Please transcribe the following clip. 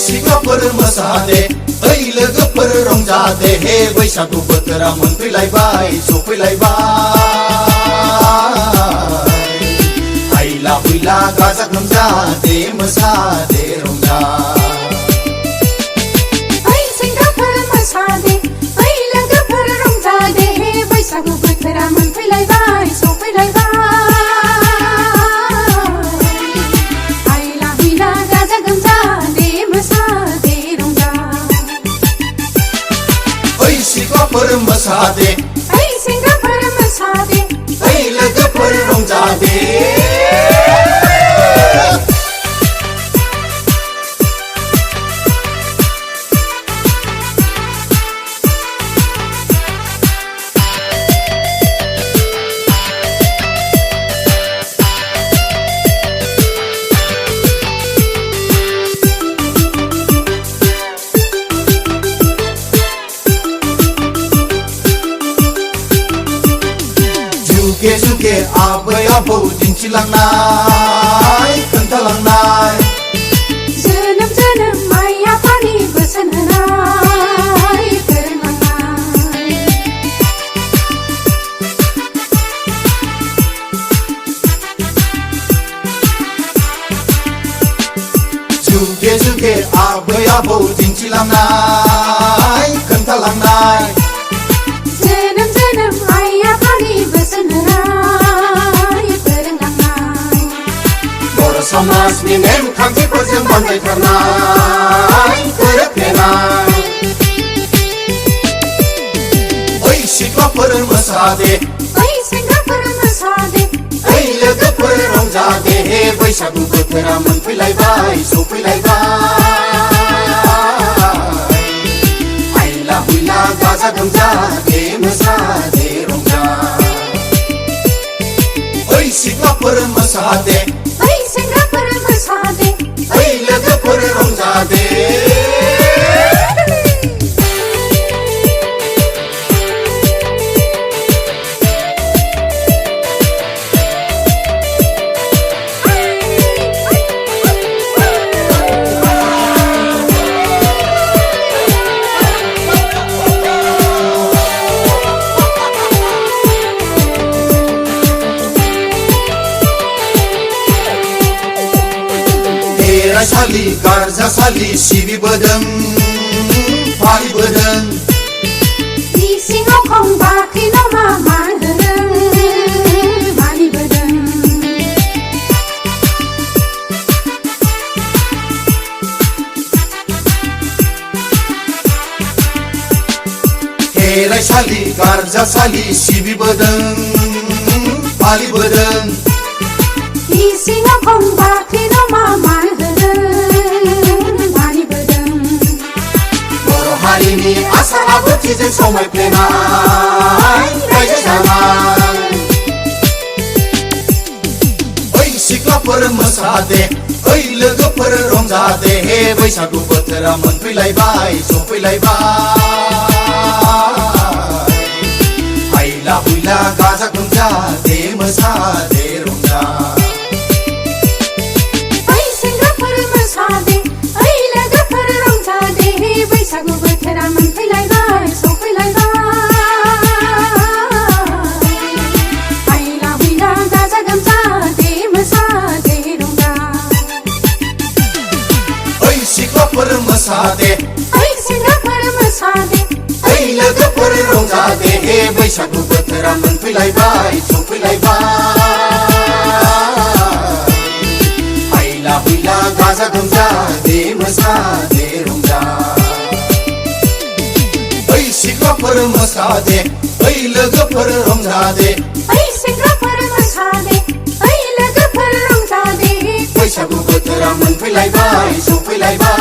सिख्लाफोर मोसादे ओइ लोगोफोर रंजादे हे बैसागु बोथोरा मोनफैलायबाय सफैलायबाय हायला हुइला गाजा गोमजा दे मोसादे रंजा ओइ सेंग्राफोर मोसादे ओइ लोगोफोर रंजादे हे बैसागु बोथोरा मोनफैलायबाय सफैलायबाय सिख्लाफोर मोसादे ओइ सेंग्राफोर मोसादे ओइ लोगोफोर रंजादे जुगे जुगे आबै आबौ दिन्थिलांनाय खोन्थालांनाय जोनोम जोनोम आइ आफानि बोसोन होनाय फोरोंलांनाय जुगे जुगे आबै आबौ दिन्थिलांनाय खोन्थालांनाय जोनोम जोनोम आइ आफानि बोसोन होनाय फोरोंलांनाय बर' समाजनि नेमखान्थिफोरजों बानजायथारनाय गोरोबफ्लेनाय ओइ सिख्लाफोर मोसादे ओइ सेंग्राफोर मोसादे ओइ लोगोफोर रंजादे हे बैसागु बोथोरा मोनफैलायबाय सफैलायबाय हायला हुइला गाजा गोमजा दे मोसादे रंजा ओइ सिख्लाफोर मोसादे ओइ सेंग्राफोर मोसादे ओइ लोगोफोर रंजादे खेराइसालि गारजासालि सिबिबोदों फालिबोदों इसिङाव खम बाख्रि नामा मान होदों मानिबोदों खेराइसालि गारजासालि सिबिबोदों फालिबोदों इसिङाव खम बाख्रि नामा मान होदों मानिबोदों बर' हारिनि आसार आब्रुथिजों समायफ्लेनाय रायजो जानाय ओइ सिख्लाफोर मोसादे ओइ लोगोफोर रंजादे हे बैसागु बोथोरा मोनफैलायबाय सफैलायबाय हायला हुइला गाजा गोमजा दे मोसादे रंजा ओइ सेंग्राफोर मोसादे ओइ लोगोफोर रंजादे हे बैसागु बोथोरा मोनफैलायबाय सफैलायबाय हायला हुइला गाजा गोमजा दे मोसादे रंजा ओइ सिख्लाफोर मोसादे ओइ सेंग्राफोर मोसादे ओइ लोगोफोर रंजादे हे बैसागु बोथोरा मोनफैलायबाय सफैलायबाय हायला हुइला गाजा गोमजा दे मोसादे रंजा ओइ सिख्लाफोर मोसादे ओइ लोगोफोर रंजादे ओइ सेंग्राफोर मोसादे ओइ लोगोफोर रंजादे बैसागु बोथोरा मोनफैलायबाय सफैलायबाय